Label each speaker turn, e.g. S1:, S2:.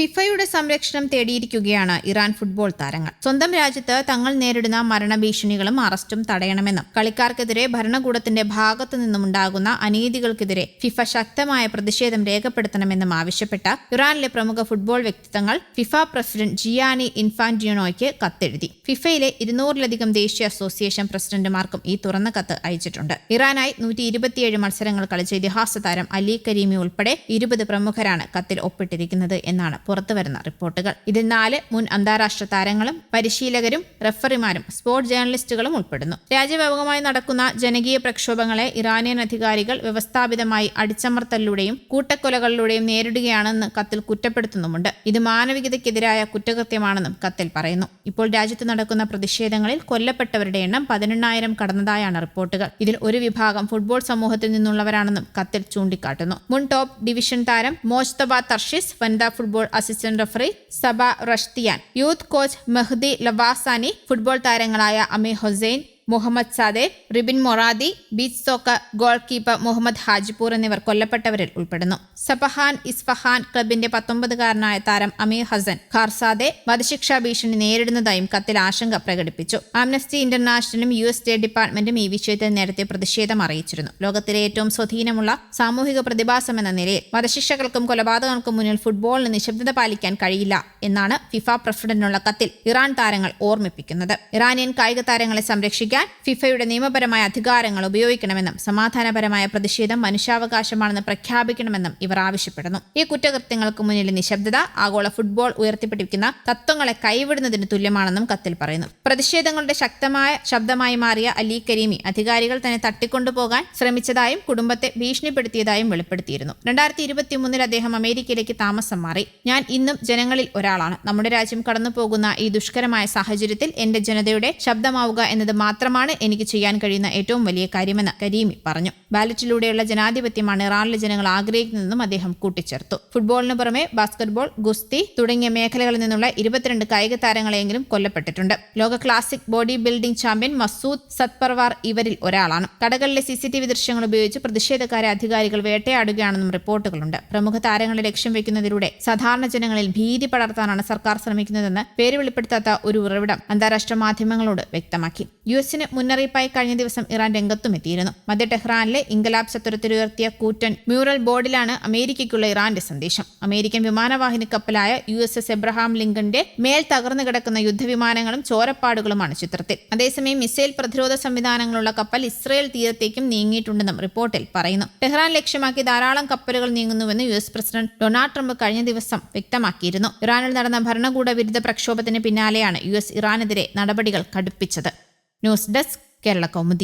S1: ഫിഫയുടെ സംരക്ഷണം തേടിയിരിക്കുകയാണ് Iran football താരങ്ങൾ. സ്വന്തം രാജ്യത്ത് തങ്ങൾ നേരിടുന്ന മരണഭീഷണികളും അറസ്റ്റും തടയണമെന്നും കളിക്കാർക്കെതിരെ ഭരണകൂടത്തിന്റെ ഭാഗത്തു നിന്നുമുണ്ടാകുന്ന അനീതികൾക്കെതിരെ ഫിഫ ശക്തമായ പ്രതിഷേധം രേഖപ്പെടുത്തണമെന്നും ആവശ്യപ്പെട്ട ഇറാനിലെ പ്രമുഖ ഫുട്ബോൾ വ്യക്തിത്വങ്ങൾ ഫിഫ പ്രസിഡന്റ് ജിയാനി ഇൻഫാന്റിനോയ്ക്ക് കത്തെഴുതി. ഫിഫയിലെ 200-ലധികം ദേശീയ അസോസിയേഷൻ പ്രസിഡന്റുമാർക്കും ഈ തുറന്ന കത്ത് അയച്ചിട്ടുണ്ട്. ഇറാനായി 127 മത്സരങ്ങൾ കളിച്ച ഇതിഹാസ താരം അലി കരീമി ഉൾപ്പെടെ 20 പ്രമുഖരാണ് കത്തിൽ ഒപ്പിട്ടിരിക്കുന്നത് എന്നാണ് പുറത്തുവരുന്ന റിപ്പോർട്ടുകൾ. ഇതിൽ 4 മുൻ അന്താരാഷ്ട്ര താരങ്ങളും പരിശീലകരും റഫറിമാരും സ്പോർട്സ് ജേർണലിസ്റ്റുകളും ഉൾപ്പെടുന്നു. രാജ്യവ്യാപകമായി നടക്കുന്ന ജനകീയ പ്രക്ഷോഭങ്ങളെ ഇറാനിയൻ അധികാരികൾ വ്യവസ്ഥാപിതമായി അടിച്ചമർത്തലിലൂടെയും കൂട്ടക്കൊലകളിലൂടെയും നേരിടുകയാണെന്ന് കത്തിൽ കുറ്റപ്പെടുത്തുന്നുമുണ്ട്. ഇത് മാനവികതയ്ക്കെതിരായ കുറ്റകൃത്യമാണെന്നും കത്തിൽ പറയുന്നു. ഇപ്പോൾ രാജ്യത്ത് നടക്കുന്ന പ്രതിഷേധങ്ങളിൽ കൊല്ലപ്പെട്ടവരുടെ എണ്ണം 18,000 കടന്നതായാണ് റിപ്പോർട്ടുകൾ. ഇതിൽ ഒരു വിഭാഗം ഫുട്ബോൾ സമൂഹത്തിൽ നിന്നുള്ളവരാണെന്നും കത്തിൽ ചൂണ്ടിക്കാട്ടുന്നു. മുൻ ടോപ്പ് ഡിവിഷൻ താരം മോജ്തബ തർഷിസ്, വനിതാ football assistant referee Saba Rashtian, youth coach Mehdi Lavasani, football താരങ്ങളായ Ami Hussain, Mohammad Zade, Ribin Moradi, beach soccer goalkeeper Mohammad Hajipour എന്നിവർ കൊല്ലപ്പെട്ടവരിൽ ഉൾപ്പെടുന്നു. സബഹാൻ ഇസ്ഫഹാൻ ക്ലബിന്റെ 19-കാരനായ താരം അമീർ ഹസൻ ഖാർസാദെ വധശിക്ഷാ ഭീഷണി നേരിടുന്നതായും കത്തിൽ ആശങ്ക പ്രകടിപ്പിച്ചു. ആംനസ്റ്റി ഇന്റർനാഷണലും US സ്റ്റേറ്റ് ഡിപ്പാർട്ട്മെന്റും ഈ വിഷയത്തിൽ നേരത്തെ പ്രതിഷേധം അറിയിച്ചിരുന്നു. ലോകത്തിലെ ഏറ്റവും സ്വാധീനമുള്ള സാമൂഹിക പ്രതിഭാസമെന്ന നിലയിൽ വധശിക്ഷകൾക്കും കൊലപാതകങ്ങൾക്കും മുന്നിൽ ഫുട്ബോളിന് നിശബ്ദത പാലിക്കാൻ കഴിയില്ല എന്നാണ് ഫിഫ പ്രസിഡന്റിനുള്ള കത്തിൽ ഇറാൻ താരങ്ങൾ ഓർമ്മിപ്പിക്കുന്നത്. ഇറാനിയൻ കായിക താരങ്ങളെ സംരക്ഷിക്കാൻ ഫിഫയുടെ നിയമപരമായ അധികാരങ്ങൾ ഉപയോഗിക്കണമെന്നും സമാധാനപരമായ പ്രതിഷേധം മനുഷ്യാവകാശമാണെന്ന് പ്രഖ്യാപിക്കണമെന്നും ഇവർ ആവശ്യപ്പെടുന്നു. ഈ കുറ്റകൃത്യങ്ങൾക്ക് മുന്നിൽ നിശബ്ദത ആഗോള ഫുട്ബോൾ ഉയർത്തിപ്പിടിക്കുന്ന തത്വങ്ങളെ കൈവിടുന്നതിന് തുല്യമാണെന്നും കത്തിൽ പറയുന്നു. പ്രതിഷേധങ്ങളുടെ ശക്തമായ ശബ്ദമായി മാറിയ അലി കരീമി അധികാരികൾ തന്നെ തട്ടിക്കൊണ്ടുപോകാൻ ശ്രമിച്ചതായും കുടുംബത്തെ ഭീഷണിപ്പെടുത്തിയതായും വെളിപ്പെടുത്തിയിരുന്നു. 2023 അദ്ദേഹം അമേരിക്കയിലേക്ക് താമസം മാറി. ഞാൻ ഇന്നും ജനങ്ങളിൽ ഒരാളാണ്. നമ്മുടെ രാജ്യം കടന്നുപോകുന്ന ഈ ദുഷ്കരമായ സാഹചര്യത്തിൽ എന്റെ ജനതയുടെ ശബ്ദമാവുക എന്നത് മാത്രമാണ് എനിക്ക് ചെയ്യാൻ കഴിയുന്ന ഏറ്റവും വലിയ കാര്യമെന്ന് കരീമി പറഞ്ഞു. ബാലറ്റിലൂടെയുള്ള ജനാധിപത്യമാണ് ഇറാനിലെ ജനങ്ങൾ ആഗ്രഹിക്കുന്നതെന്നും അദ്ദേഹം കൂട്ടിച്ചേർത്തു. ഫുട്ബോളിന് പുറമെ ബാസ്കറ്റ്ബോൾ, ഗുസ്തി തുടങ്ങിയ മേഖലകളിൽ നിന്നുള്ള 22 കായിക താരങ്ങളെങ്കിലും കൊല്ലപ്പെട്ടിട്ടുണ്ട്. ലോക classic body building champion Masoud Satparvar ഇവരിൽ ഒരാളാണ്. കടകളിലെ CCTV ദൃശ്യങ്ങൾ ഉപയോഗിച്ച് പ്രതിഷേധക്കാരെ അധികാരികൾ വേട്ടയാടുകയാണെന്നും റിപ്പോർട്ടുകളുണ്ട്. പ്രമുഖ താരങ്ങളെ ലക്ഷ്യം വെക്കുന്നതിലൂടെ സാധാരണ ജനങ്ങളിൽ ഭീതി പടർത്താനാണ് സർക്കാർ ശ്രമിക്കുന്നതെന്ന് പേര് വെളിപ്പെടുത്താത്ത ഒരു ഉറവിടം അന്താരാഷ്ട്ര മാധ്യമങ്ങളോട് വ്യക്തമാക്കി. US-ന് മുന്നറിയിപ്പായി കഴിഞ്ഞ ദിവസം ഇറാൻ രംഗത്തുമെത്തിയിരുന്നു. മധ്യ ടെഹ്റാനിലെ ഇൻകലാബ് ചത്തുരത്തിലുയർത്തിയ കൂറ്റൻ മ്യൂറൽ ബോർഡിലാണ് അമേരിക്കയ്ക്കുള്ള ഇറാന്റെ സന്ദേശം. അമേരിക്കൻ വിമാനവാഹിനി കപ്പലായ USS എബ്രഹാം ലിങ്കന്റെ മേൽ തകർന്നു കിടക്കുന്ന യുദ്ധവിമാനങ്ങളും ചോരപ്പാടുകളുമാണ് ചിത്രത്തിൽ. അതേസമയം മിസൈൽ പ്രതിരോധ സംവിധാനങ്ങളുള്ള കപ്പൽ ഇസ്രയേൽ തീരത്തേക്കും നീങ്ങിയിട്ടുണ്ടെന്നും റിപ്പോർട്ടിൽ പറയുന്നു. ടെഹ്റാൻ ലക്ഷ്യമാക്കി ധാരാളം കപ്പലുകൾ നീങ്ങുന്നുവെന്ന് US പ്രസിഡന്റ് ഡൊണാൾഡ് ട്രംപ് കഴിഞ്ഞ ദിവസം വ്യക്തമാക്കിയിരുന്നു. ഇറാനിൽ നടന്ന ഭരണകൂട വിരുദ്ധ പ്രക്ഷോഭത്തിന് പിന്നാലെയാണ് US ഇറാനെതിരെ നടപടികൾ കടുപ്പിച്ചത്. News desk Kerala Kaumudi.